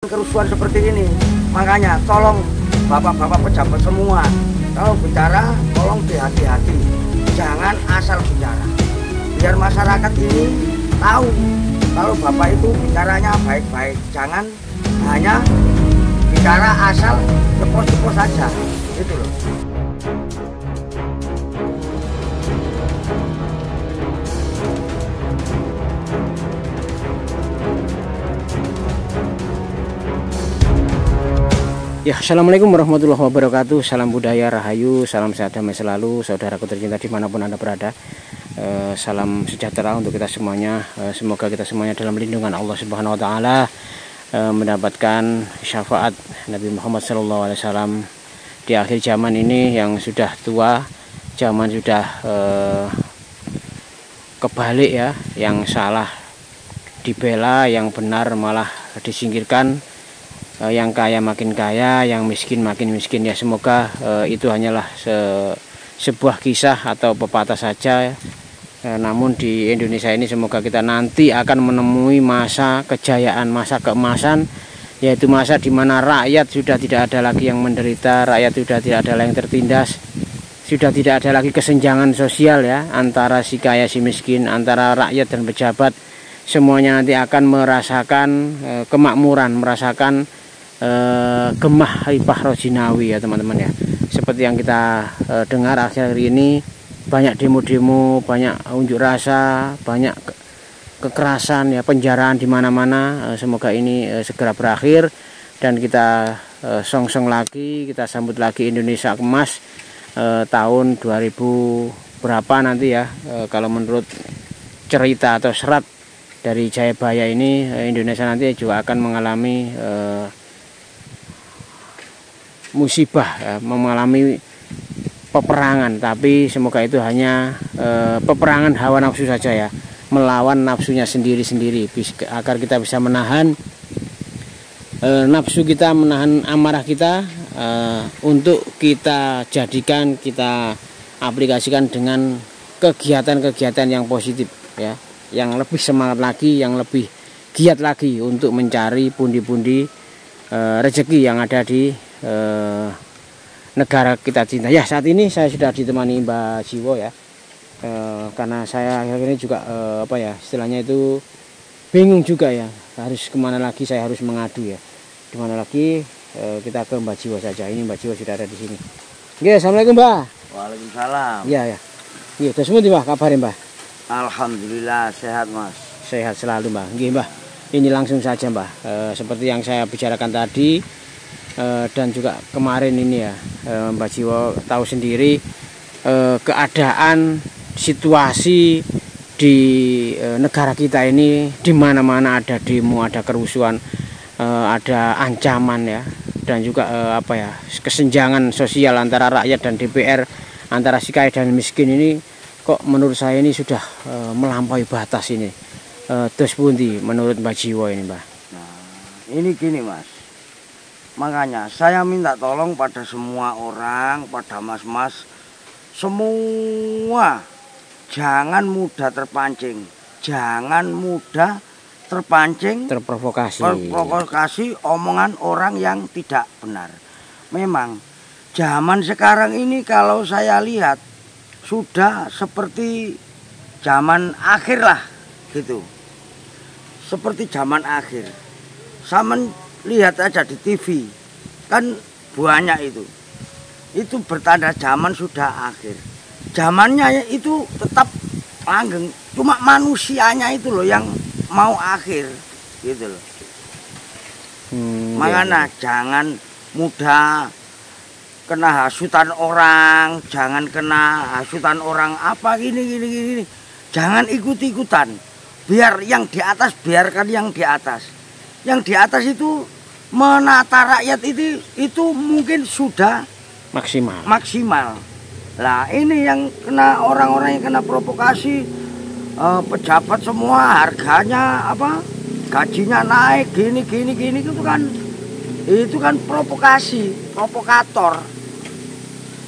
kerusuhan seperti ini. Makanya tolong bapak-bapak pejabat semua, kalau bicara tolong hati-hati, jangan asal bicara. Biar masyarakat ini tahu kalau bapak itu bicaranya baik-baik, jangan hanya bicara asal cepos-cepos saja, gitu loh. Ya, assalamualaikum warahmatullahi wabarakatuh. Salam budaya, rahayu, salam sehat damai selalu, saudaraku tercinta dimanapun Anda berada. Salam sejahtera untuk kita semuanya. Semoga kita semuanya dalam lindungan Allah Subhanahu Wa Taala, mendapatkan syafaat Nabi Muhammad SAW di akhir zaman ini yang sudah tua, zaman sudah kebalik ya, yang salah dibela, yang benar malah disingkirkan. Yang kaya makin kaya, yang miskin makin miskin ya. Semoga itu hanyalah sebuah kisah atau pepatah saja. Namun di Indonesia ini semoga kita nanti akan menemui masa kejayaan, masa keemasan, yaitu masa di mana rakyat sudah tidak ada lagi yang menderita, rakyat sudah tidak ada lagi yang tertindas, sudah tidak ada lagi kesenjangan sosial ya antara si kaya si miskin, antara rakyat dan pejabat. Semuanya nanti akan merasakan kemakmuran, merasakan gemah ripah rojinawi ya teman-teman ya. Seperti yang kita dengar akhir-akhir ini, banyak demo-demo, banyak unjuk rasa, banyak kekerasan ya, penjaraan di mana-mana. Semoga ini segera berakhir dan kita song-song lagi, kita sambut lagi Indonesia emas tahun 2000 berapa nanti ya. Kalau menurut cerita atau serat dari Jayabaya ini, Indonesia nanti juga akan mengalami musibah ya, mengalami peperangan, tapi semoga itu hanya peperangan hawa nafsu saja ya, melawan nafsunya sendiri-sendiri, agar kita bisa menahan nafsu kita, menahan amarah kita, untuk kita jadikan, kita aplikasikan dengan kegiatan-kegiatan yang positif ya, yang lebih semangat lagi, yang lebih giat lagi untuk mencari pundi-pundi rezeki yang ada di negara kita cinta. Ya, saat ini saya sudah ditemani Mbak Jiwo ya, karena saya akhir ini juga apa ya istilahnya itu bingung juga ya, harus kemana lagi saya harus mengadu ya, dimana lagi. Kita ke Mbak Jiwo saja. Ini Mbak Jiwo sudah ada di sini. Oke, assalamualaikum Mbak. Waalaikumsalam. Iya ya. Iya, terus semuanya Mbak, kabarin Mbak? Alhamdulillah sehat Mas. Sehat selalu Mbak. Nggih Mbak. Ini langsung saja Mbak. Seperti yang saya bicarakan tadi, dan juga kemarin ini ya, Mbak Jiwo tahu sendiri keadaan situasi di negara kita ini, di mana-mana ada demo, ada kerusuhan, ada ancaman ya, dan juga apa ya, kesenjangan sosial antara rakyat dan DPR, antara si kaya dan miskin ini kok menurut saya ini sudah melampaui batas ini. Terus pundi menurut Mbak Jiwo ini Mbak? Nah, ini gini Mas. Makanya saya minta tolong pada semua orang, pada mas-mas semua, jangan mudah terpancing, jangan mudah terprovokasi omongan orang yang tidak benar. Memang zaman sekarang ini kalau saya lihat sudah seperti zaman akhir lah gitu, seperti zaman akhir. Saya lihat aja di TV kan banyak itu bertanda zaman sudah akhir. Zamannya itu tetap langgeng, cuma manusianya itu loh yang mau akhir gitu loh. Makanya jangan mudah kena hasutan orang, jangan kena hasutan orang apa gini. Jangan ikut-ikutan. Biar yang di atas, biarkan yang di atas. Yang di atas itu menata rakyat itu mungkin sudah maksimal. Lah ini yang kena, orang-orang yang kena provokasi, pejabat semua harganya apa, gajinya naik gini itu kan provokator.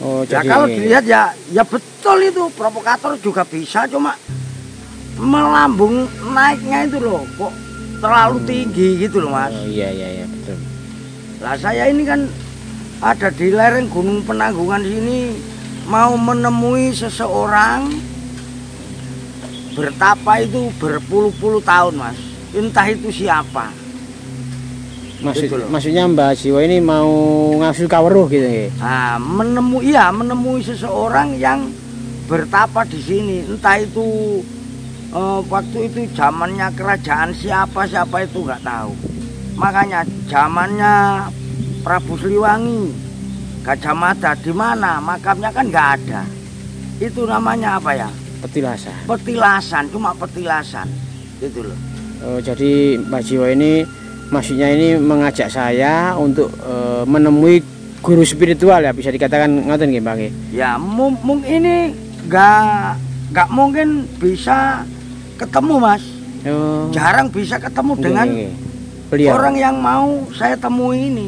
Oh, ya jadi kalau dilihat ya betul itu provokator juga bisa, cuma melambung naiknya itu loh kok terlalu tinggi gitu loh Mas. Oh, iya betul. Lah saya ini kan ada di lereng Gunung Penanggungan sini, mau menemui seseorang bertapa itu berpuluh-puluh tahun Mas. Entah itu siapa. Maksudnya Mbah Jiwo ini mau ngasuh kaweruh gitu ya? Nah, menemui seseorang yang bertapa di sini. Entah itu waktu itu zamannya kerajaan siapa itu nggak tahu. Makanya zamannya Prabu Siliwangi, Gajah Mada di mana makamnya kan nggak ada. Itu namanya apa ya? Petilasan. Petilasan, cuma petilasan. Gitu loh. Oh, jadi Mbah Jiwo ini maksudnya ini mengajak saya untuk menemui guru spiritual ya, bisa dikatakan ngoten nggih Mbah nggih. Ya, mungkin ini nggak mungkin bisa ketemu Mas. Oh. Jarang bisa ketemu dengan beliau. Orang yang mau saya temui ini.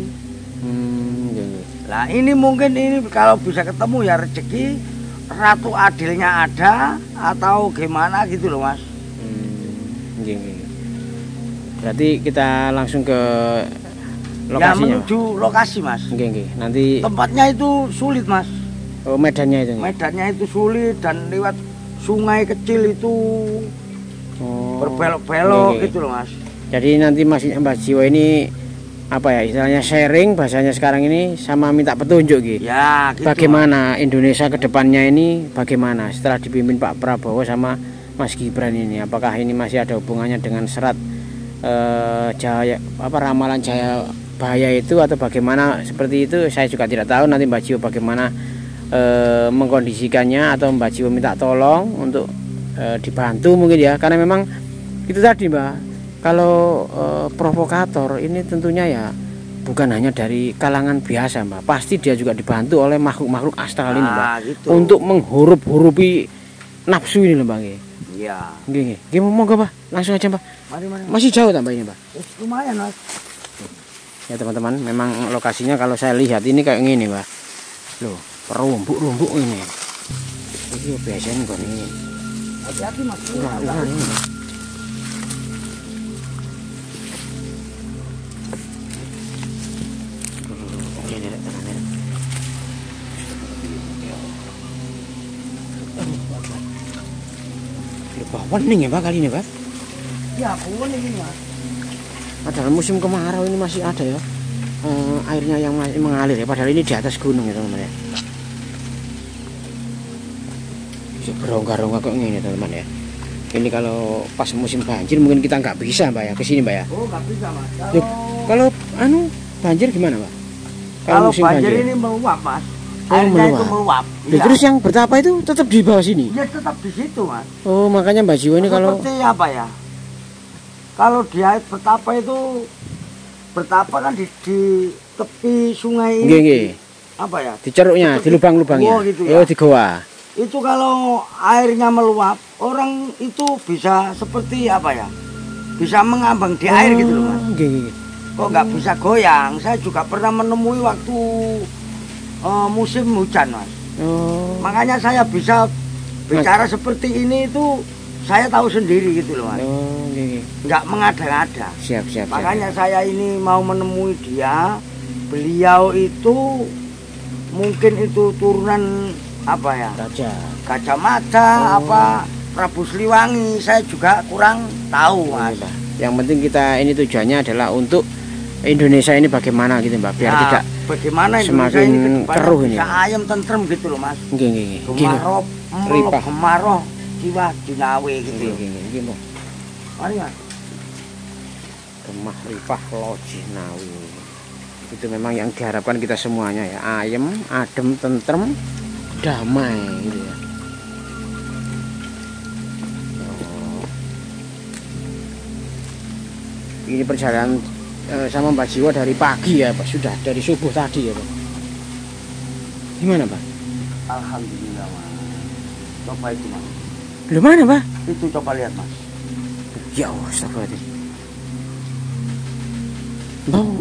Lah ini mungkin ini kalau bisa ketemu ya rezeki Ratu Adilnya ada atau gimana gitu loh Mas. Berarti kita langsung ke lokasinya. Ya menuju lokasi Mas. Nanti tempatnya itu sulit Mas. Oh, medannya itu. Medannya itu sulit dan lewat sungai kecil itu berbelok-belok gitu loh Mas. Jadi nanti maksudnya Mbah Jiwo ini apa ya istilahnya sharing bahasanya sekarang ini sama minta petunjuk gitu. Ya, gitu. Bagaimana Indonesia ke depannya ini bagaimana setelah dipimpin Pak Prabowo sama Mas Gibran ini, apakah ini masih ada hubungannya dengan serat ramalan Jaya Bahaya itu atau bagaimana seperti itu saya juga tidak tahu. Nanti Mbah Jiwo bagaimana mengkondisikannya atau Mbah Jiwo minta tolong untuk dibantu mungkin ya, karena memang itu tadi Mbah, kalau provokator ini tentunya ya bukan hanya dari kalangan biasa Mbah, pasti dia juga dibantu oleh makhluk-makhluk astral ini Mbah, gitu. Untuk menghurup-hurupi nafsu ini loh Mbah. Iya. Nggih, monggo Mbah, langsung aja Mbah. Mari. Masih jauh tambah ini Mbah. Lumayan Mas. Ya teman-teman, memang lokasinya kalau saya lihat ini kayak gini Mbah. Loh, rumbuk-rumbuk ini. Ini biasanya kok ini. Hati-hati Mas. Ular ini. Oke, ini tenang. Wening ya Pak kali ini Pak? Ya wening ini Mas. Padahal musim kemarau ini masih ada ya airnya yang masih mengalir ya, padahal ini di atas gunung ya teman-teman ya. Bisa berongga-rongga kok ini teman-teman ya. Ini kalau pas musim banjir mungkin kita nggak bisa Mbak ya kesini Mbak ya. Oh nggak bisa Mas. Kalau banjir gimana Pak? Kalau banjir ini meluap Mas. Airnya itu meluap. Ya. Terus yang bertapa itu tetap di bawah sini? Ya tetap di situ Mas. Oh makanya Mbak Jiwo ini kalau seperti apa ya? Kalau dia bertapa itu kan di tepi sungai ini. Nggih. Apa ya? Di ceruknya, di lubang-lubangnya. Gitu ya. Oh di goa. Itu kalau airnya meluap, orang itu bisa seperti apa ya? Bisa mengambang di air gitu loh Mas. Nggih. Kok nggak bisa goyang? Saya juga pernah menemui waktu musim hujan Mas. Oh. Makanya saya bisa bicara seperti ini itu saya tahu sendiri gitu loh Mas. Oh, nggak mengada-ngada. Siap. Makanya saya ini mau menemui dia. Beliau itu mungkin itu turunan apa ya? Gajah Mada apa Prabu Siliwangi. Saya juga kurang tahu Mas. Yang penting kita ini tujuannya adalah untuk Indonesia ini bagaimana gitu Mbak, biar tidak bagaimana semakin ini keruh ini. Bisa ayam tentrem gitu loh Mas. Nggih. Gemaroh jiwa jinawe gitu. Nggih. Mari Mas. Gemah ripah lo jinawe. Itu memang yang diharapkan kita semuanya ya, ayem, adem, tentrem, damai gitu ya. Ini perjalanan sama Mbak Jiwo dari pagi ya Pak, sudah dari subuh tadi ya Pak. Gimana Pak? Alhamdulillah Mas. Coba itu Mas. Belum mana Pak? Itu coba lihat Mas. Ya Allah, astagfirullahaladzim. Bau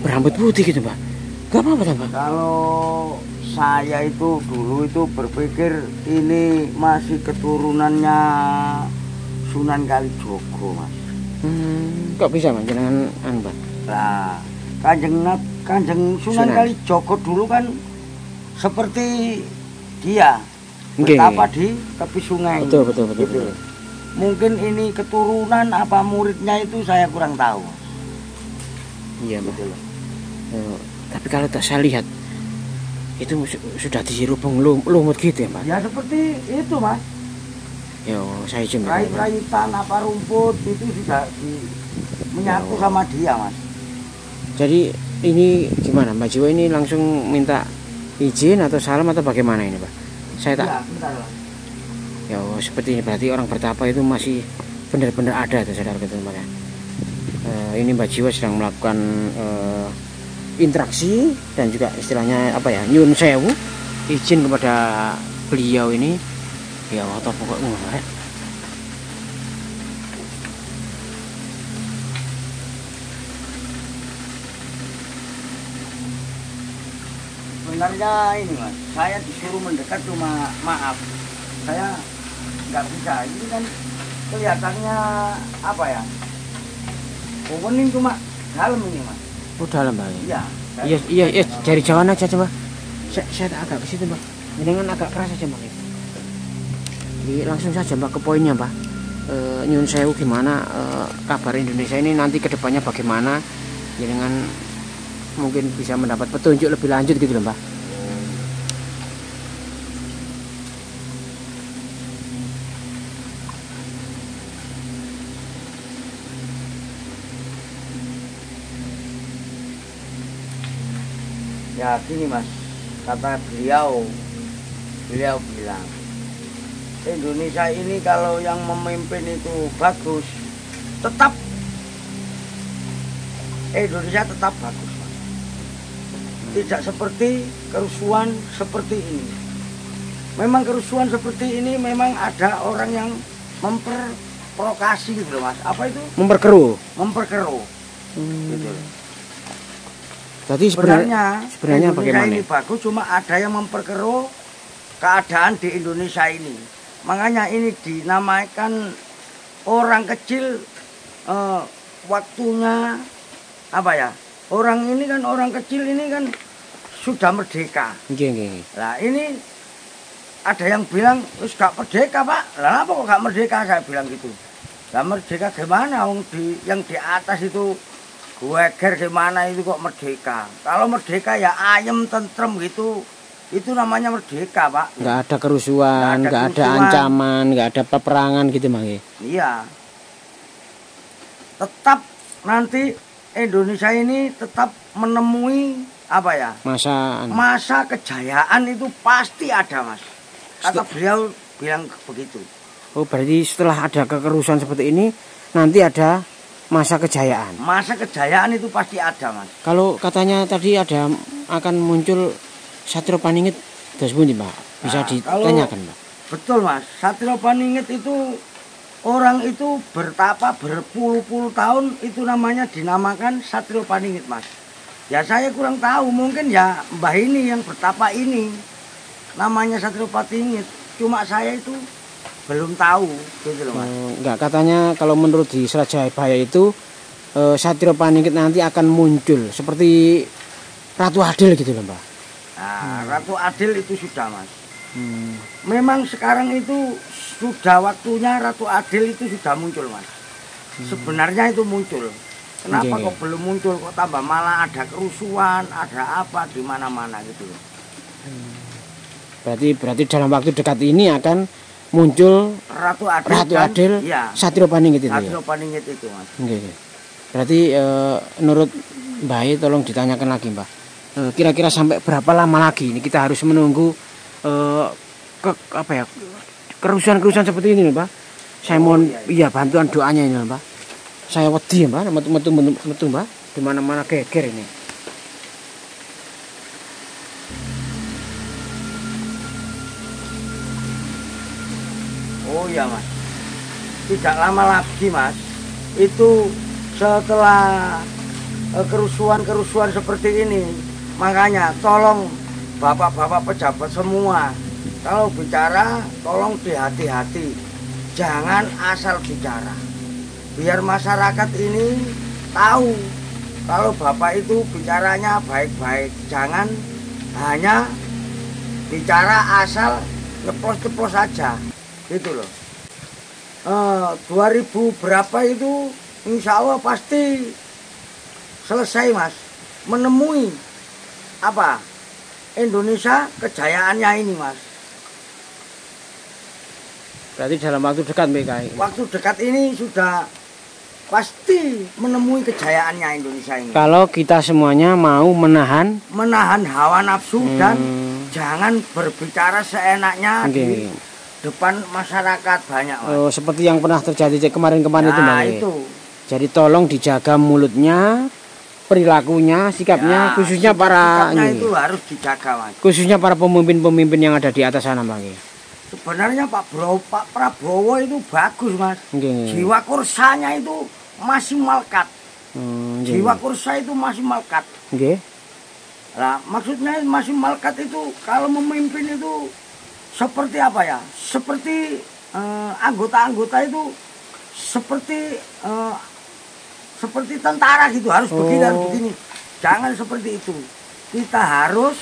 berambut putih gitu Pak. Gak apa-apa Pak? Kalau saya itu dulu itu berpikir ini masih keturunannya Sunan Kalijogo Mas. Kok bisa Mas jenengan anu Pak? Lah, Kanjeng Sunan Kalijaga dulu kan seperti dia betapa di tepi sungai. Betul. Mungkin ini keturunan apa muridnya itu saya kurang tahu. Iya betul. Tapi kalau tak saya lihat itu sudah dirubung lumut gitu ya Pak? Ya seperti itu Mas. Yo, saya cuma Rait-raitan apa rumput itu sudah menyatu sama dia Mas. Jadi ini gimana Mbak Jiwa ini langsung minta izin atau salam atau bagaimana ini Pak? Saya tak. Ya, bentar Mas. Ya seperti ini berarti orang bertapa itu masih benar-benar ada tuh saudara gitu Pak ya. Ini Mbak Jiwa sedang melakukan interaksi dan juga istilahnya apa ya, nyun sewu izin kepada beliau ini ya atau pokoknya ya. Sebenarnya ini Mas, saya disuruh mendekat cuma maaf saya nggak bisa. Ini kan kelihatannya apa ya, ini cuma dalam ini Mas. Oh dalam Pak? Iya. Dari jauhan aja coba. Saya agak ke situ Pak. Dengan agak keras aja Pak. Jadi langsung saja Pak ke poinnya Pak. Nyun sewu gimana kabar Indonesia ini nanti kedepannya bagaimana? Dengan mungkin bisa mendapat petunjuk lebih lanjut gitu loh Pak. Ya gini Mas, kata beliau bilang Indonesia ini kalau yang memimpin itu bagus, tetap Indonesia tetap bagus Mas. Tidak seperti kerusuhan seperti ini. Memang kerusuhan seperti ini memang ada orang yang memperprovokasi gitu loh Mas. Apa itu? Memperkeruh. Gitu. Jadi sebenarnya bagaimana? Ini bagus, cuma ada yang memperkeruh keadaan di Indonesia ini. Makanya ini dinamakan orang kecil waktunya apa ya? Orang ini kan orang kecil ini kan sudah merdeka. Nah ini ada yang bilang terus gak merdeka Pak. Lah apa kok gak merdeka? Saya bilang gitu. Lah merdeka gimana? Yang di atas itu Weger gimana itu kok merdeka? Kalau merdeka ya ayem tentrem gitu. Itu namanya merdeka Pak. Nggak ada kerusuhan, nggak ada ancaman, nggak ada peperangan gitu Bang. Iya. Tetap nanti Indonesia ini tetap menemui apa ya? Masa kejayaan itu pasti ada Mas. Kata beliau bilang begitu. Oh berarti setelah ada kekerusuhan seperti ini nanti ada masa kejayaan. Masa kejayaan itu pasti ada Mas. Kalau katanya tadi ada akan muncul Satrio Paningit, terus pundi Pak? Bisa ditanyakan Pak? Betul Mas. Satrio Paningit itu orang itu bertapa berpuluh-puluh tahun itu namanya dinamakan Satrio Paningit Mas. Ya saya kurang tahu, mungkin ya Mbah ini yang bertapa ini namanya Satrio Paningit. Cuma saya itu belum tahu gitu loh Mas. Enggak, katanya kalau menurut di Selat Jayabaya itu Satrio Paningit nanti akan muncul seperti Ratu Adil gitu loh Mbak. Nah, Ratu Adil itu sudah Mas. Memang sekarang itu sudah waktunya Ratu Adil itu sudah muncul Mas. Sebenarnya itu muncul. Kenapa kok belum muncul? Kok tambah malah ada kerusuhan, ada apa di mana-mana gitu loh. Berarti dalam waktu dekat ini akan muncul Ratu Adil ya. Satrio Paningit itu. Satrio Paningit itu Mas. Berarti menurut Mbak tolong ditanyakan lagi Mbak. Kira-kira sampai berapa lama lagi ini kita harus menunggu kerusuhan-kerusuhan seperti ini Mbak. Saya mohon iya bantuan doanya ini Mbak. Saya wedi Mbak, metu Mbak. Di mana-mana geger ini. Oh iya Mas, tidak lama lagi Mas, itu setelah kerusuhan-kerusuhan seperti ini, makanya tolong bapak-bapak pejabat semua, kalau bicara tolong dihati-hati, jangan asal bicara. biar masyarakat ini tahu kalau Bapak itu bicaranya baik-baik, jangan hanya bicara asal nyeplos-nyeplos saja, gitu loh. 2000 berapa itu insya Allah pasti selesai Mas, menemui apa Indonesia kejayaannya ini Mas. Berarti dalam waktu dekat BKI. Waktu dekat ini sudah pasti menemui kejayaannya Indonesia ini. Kalau kita semuanya mau menahan hawa nafsu dan jangan berbicara seenaknya di depan masyarakat banyak Mas. Oh, seperti yang pernah terjadi kemarin-kemarin itu Mas. Itu. Jadi tolong dijaga mulutnya, perilakunya, sikapnya, khususnya para itu harus dijaga Mas. Khususnya para pemimpin-pemimpin yang ada di atas sana Mas. Sebenarnya Pak Prabowo itu bagus Mas. Jiwa kursanya itu masih melekat. Jiwa kursa itu masih melekat. Nah, maksudnya masih melekat itu kalau memimpin itu seperti apa ya? Seperti anggota-anggota itu seperti tentara gitu, harus begini, harus begini. Jangan seperti itu. Kita harus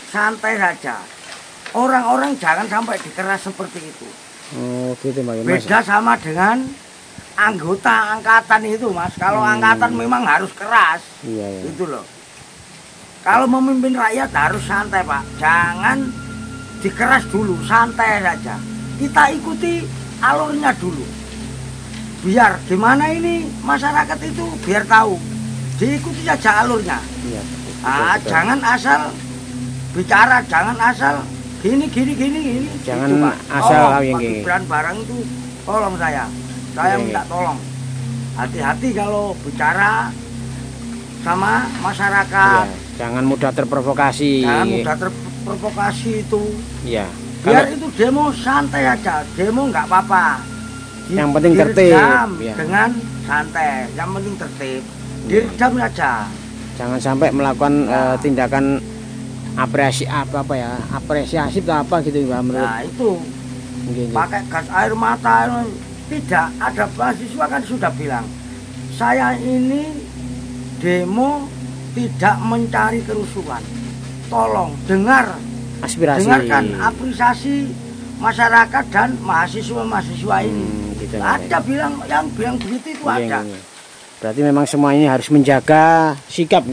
santai saja. Orang-orang jangan sampai dikeras seperti itu. Gitu Mas. Beda sama dengan anggota angkatan itu Mas. Kalau angkatan memang harus keras. Iya. Itu loh. Kalau memimpin rakyat harus santai Pak. Jangan dikeras dulu, santai saja. Kita ikuti alurnya dulu. Biar gimana ini masyarakat itu biar tahu. Diikuti saja alurnya. Iya. Betul. Jangan asal bicara, jangan asal gini. Jangan itu, asal yang gini. Barang itu tolong saya minta tolong. Hati-hati kalau bicara sama masyarakat. Iya. Jangan mudah terprovokasi. Jangan mudah terprovokasi itu. Iya. Biar itu demo santai aja, demo nggak apa-apa. Yang penting tertib. Ya. Dengan santai, yang penting tertib. Diredam saja. Jangan sampai melakukan tindakan apresiasi atau apa gitu Mbak menurut. Nah itu pakai gas air mata tidak ada. Mahasiswa kan sudah bilang saya ini demo tidak mencari kerusuhan, tolong dengarkan apresiasi masyarakat dan mahasiswa ini. Gitu, ada yang bilang begitu itu ada. Berarti memang semua ini harus menjaga sikap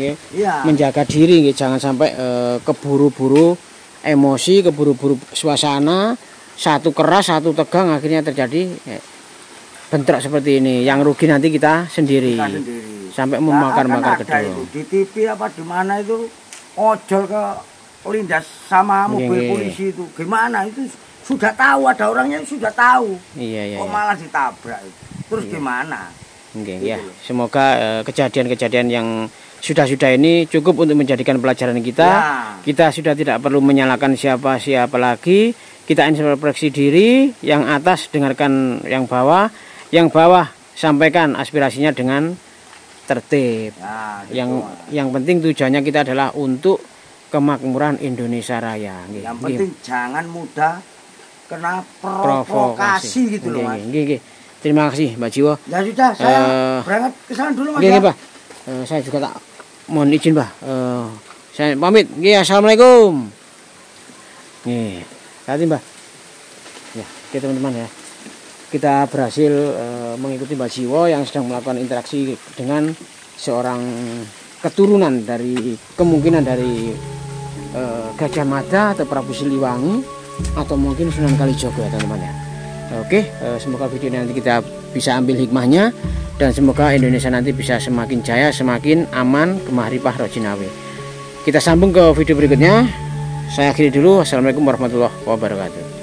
menjaga diri jangan sampai keburu-buru emosi, keburu-buru suasana, satu keras satu tegang akhirnya terjadi bentrok seperti ini. Yang rugi nanti kita sendiri. Sampai memakar-makar gedung. Di TV apa di mana itu ojol ke lindas sama mobil polisi itu gimana itu sudah tahu, ada orangnya sudah tahu. Iya. Kok malah ditabrak itu. Terus gimana? Ya, semoga kejadian-kejadian yang sudah-sudah ini cukup untuk menjadikan pelajaran kita. Kita sudah tidak perlu menyalahkan siapa-siapa lagi. Kita introspeksi diri, yang atas dengarkan yang bawah sampaikan aspirasinya dengan tertib. Yang penting tujuannya kita adalah untuk kemakmuran Indonesia Raya. Yang penting jangan mudah kena provokasi gitu loh Mas. Terima kasih Mbak Jiwo. Ya sudah, saya berangkat ke sana dulu Mas. Pak. Saya juga tak mohon izin Pak. Saya pamit. Assalamualaikum. Hati Mbak. Ya, oke teman-teman ya. Kita berhasil mengikuti Mbak Jiwo yang sedang melakukan interaksi dengan seorang keturunan dari kemungkinan dari Gajah Mada atau Prabu Siliwangi atau mungkin Sunan Kalijogo ya teman-teman ya. Oke, semoga video ini nanti kita bisa ambil hikmahnya dan semoga Indonesia nanti bisa semakin jaya, semakin aman, kemahripah rojinawe. Kita sambung ke video berikutnya. Saya akhiri dulu. Assalamualaikum warahmatullahi wabarakatuh.